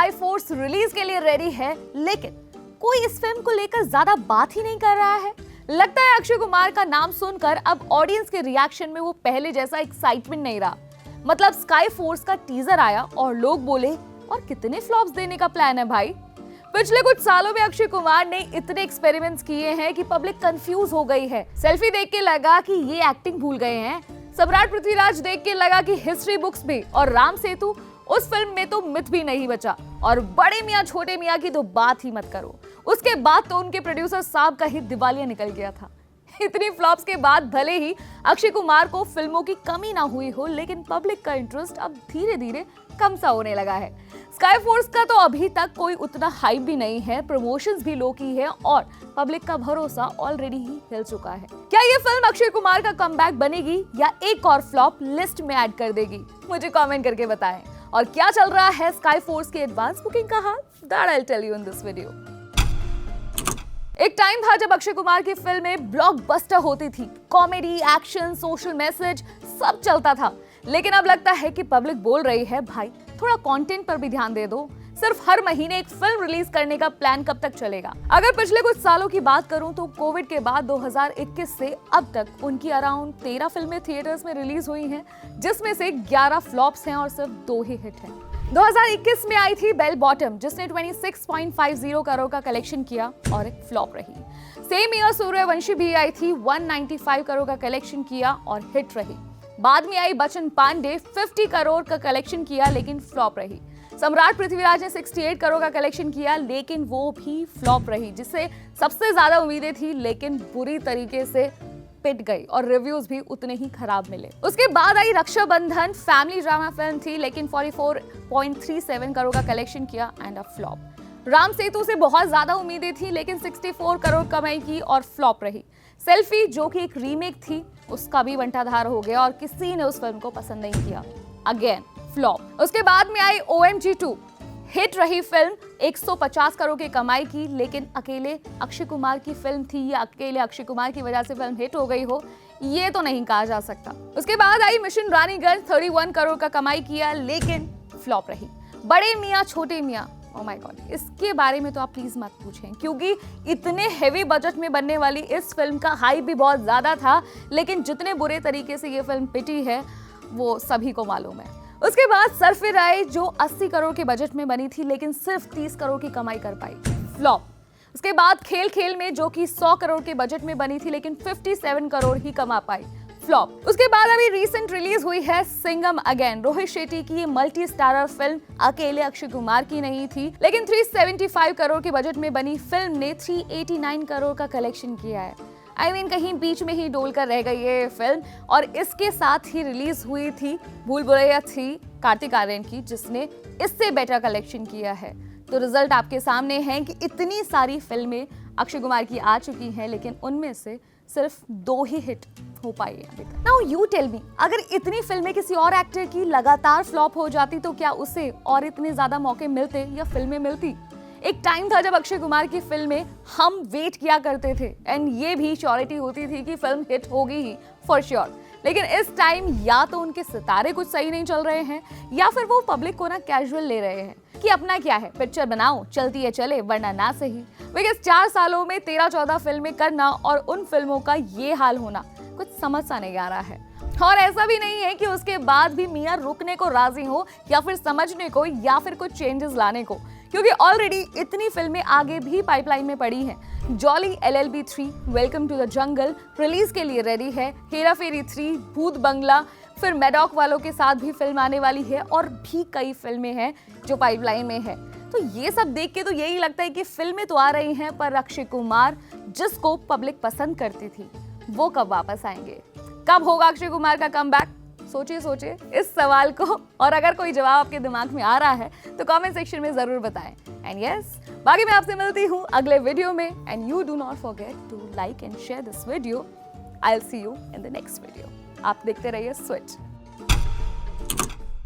Sky force release के लिए ready है, लेकिन कोई इस फिल्म को लेकर ज्यादा बात ही नहीं कर रहा है। लगता है अक्षय कुमार का नाम सुनकर अब ऑडियंस के रिएक्शन में वो पहले जैसा एक्साइटमेंट नहीं रहा। मतलब स्काई फोर्स का टीजर आया और लोग बोले, और कितने फ्लॉप्स देने का प्लान है भाई। पिछले कुछ सालों में अक्षय कुमार ने इतने एक्सपेरिमेंट्स किए हैं कि पब्लिक कंफ्यूज हो गई है। सेल्फी देख के लगा कि ये एक्टिंग भूल गए हैं, सम्राट पृथ्वीराज देख के लगा कि हिस्ट्री बुक्स में, और राम सेतु उस फिल्म में तो मिथ भी नहीं बचा। और बड़े मियाँ छोटे मियाँ की तो बात ही मत करो, उसके बाद तो उनके प्रोड्यूसर साहब का ही दिवालिया निकल गया था। इतनी फ्लॉप्स के बाद भले ही अक्षय कुमार को फिल्मों की कमी ना हुई हो, लेकिन पब्लिक का इंटरेस्ट अब धीरे धीरे कम सा होने लगा है। स्काई फोर्स का तो अभी तक कोई उतना हाइप भी नहीं है, प्रमोशंस भी लो की है और पब्लिक का भरोसा ऑलरेडी ही हिल चुका है। क्या ये फिल्म अक्षय कुमार का कमबैक बनेगी या एक और फ्लॉप लिस्ट में ऐड कर देगी? मुझे कमेंट करके बताएं। और क्या चल रहा है स्काई फोर्स की एडवांस बुकिंग का हाल? That I will tell you in this video. एक टाइम था जब अक्षय कुमार की फिल्में ब्लॉकबस्टर होती थी, कॉमेडी, एक्शन, सोशल मैसेज सब चलता था। लेकिन अब लगता है कि पब्लिक बोल रही है, भाई थोड़ा कंटेंट पर भी ध्यान दे दो। सिर्फ हर महीने एक फिल्म रिलीज करने का प्लान कब तक चलेगा? अगर पिछले कुछ सालों की बात करूं तो कोविड के बाद 2021 से अब तक उनकी अराउंड 13 फिल्में थिएटर्स में रिलीज हुई हैं, जिसमें से 11 फ्लॉप्स हैं और सिर्फ 2 ही हिट हैं। 2021 में आई थी बेल बॉटम, जिसने 26.50 करोड़ का कलेक्शन किया और एक फ्लॉप रही। सेम ईयर सूर्यवंशी भी आई थी, 195 करोड़ का कलेक्शन किया और हिट रही। बाद में आई बच्चन पांडे, 50 करोड़ का कलेक्शन किया लेकिन फ्लॉप रही। सम्राट पृथ्वीराज ने 68 करोड़ का कलेक्शन किया लेकिन वो भी फ्लॉप रही, जिससे सबसे ज्यादा उम्मीदें थी लेकिन बुरी तरीके से पिट गई और रिव्यूज भी उतने ही खराब मिले। उसके बाद आई रक्षाबंधन, फैमिली ड्रामा फिल्म थी लेकिन 44.37 करोड़ का कलेक्शन किया and a flop. Ram Setu से बहुत ज्यादा उम्मीदें थी लेकिन 64 करोड़ कमाई की और फ्लॉप रही। सेल्फी, जो कि एक रीमेक थी, उसका भी बंटाधार हो गया और किसी ने उस फिल्म को पसंद नहीं किया, अगेन फ्लॉप। उसके बाद में आई OMG 2, हिट रही फिल्म, 150 करोड़ की कमाई की, लेकिन अकेले अक्षय कुमार की फिल्म थी या अकेले अक्षय कुमार की वजह से फिल्म हिट हो गई हो, ये तो नहीं कहा जा सकता। उसके बाद आई मिशन रानीगंज, 31 करोड़ का कमाई किया लेकिन फ्लॉप रही। बड़े मियाँ छोटे मियाँ, ओह माय गॉड, इसके बारे में तो आप प्लीज मत पूछें, क्योंकि इतने हेवी बजट में बनने वाली इस फिल्म का हाइप भी बहुत ज्यादा था, लेकिन जितने बुरे तरीके से ये फिल्म पिटी है वो सभी को मालूम है। उसके बाद सरफिर आई, जो 80 करोड़ के बजट में बनी थी लेकिन सिर्फ 30 करोड़ की कमाई कर पाई, फ्लॉप। उसके बाद खेल खेल में, जो कि 100 करोड़ के बजट में बनी थी लेकिन 57 करोड़ ही कमा पाई, फ्लॉप। उसके बाद अभी रिसेंट रिलीज हुई है सिंघम अगेन, रोहित शेट्टी की ये मल्टी स्टारर फिल्म, अकेले अक्षय कुमार की नहीं थी लेकिन 375 करोड़ के बजट में बनी फिल्म ने 389 करोड़ का कलेक्शन किया है। कहीं बीच में ही डोल कर रह गई ये फिल्म। और इसके साथ ही रिलीज हुई थी भूल भुलैया 3 कार्तिक आर्यन की, जिसने इससे बेटर कलेक्शन किया है। तो रिजल्ट आपके सामने है कि इतनी सारी फिल्में अक्षय कुमार की आ चुकी हैं लेकिन उनमें से सिर्फ 2 ही हिट हो पाई है अभी तक। नाउ यू टेल मी, अगर इतनी फिल्में किसी और एक्टर की लगातार फ्लॉप हो जाती तो क्या उसे और इतने ज्यादा मौके मिलते या फिल्में मिलती? एक टाइम था जब अक्षय कुमार की फिल्में हम वेट किया करते थे एंड ये भी श्योरिटी होती थी कि फिल्म हिट होगी ही फॉर श्योर। लेकिन इस टाइम या तो उनके सितारे कुछ सही नहीं चल रहे हैं या फिर वो पब्लिक को ना कैजुअल ले रहे हैं कि अपना क्या है, पिक्चर बनाओ, चलती है चले, वरना ना सही। बिकॉज 4 सालों में 13-14 फिल्में करना और उन फिल्मों का ये हाल होना कुछ समझ सा नहीं आ रहा है। और ऐसा भी नहीं है कि उसके बाद भी मियाँ रुकने को राजी हो या फिर समझने को या फिर कुछ चेंजेस लाने को, क्योंकि ऑलरेडी इतनी फिल्में आगे भी पाइपलाइन में पड़ी हैं। Jolly LLB 3, welcome to the jungle release के लिए रेडी है, हेरा फेरी 3, भूत बंगला, फिर मैडॉक वालों के साथ भी फिल्म आने वाली है और भी कई फिल्में हैं जो पाइपलाइन में है। तो ये सब देख के तो यही लगता है कि फिल्में तो आ रही हैं, पर अक्षय कुमार जिसको पब्लिक पसंद करती थी वो कब वापस आएंगे? कब होगा अक्षय कुमार का कमबैक? सोचिए इस सवाल को, और अगर कोई जवाब आपके दिमाग में आ रहा है तो कमेंट सेक्शन में जरूर बताएं। एंड यस, बाकी मैं आपसे मिलती हूँ अगले वीडियो में। And you do not forget to like and share this video. I will see you in the next video. आप देखते रहिए स्विच।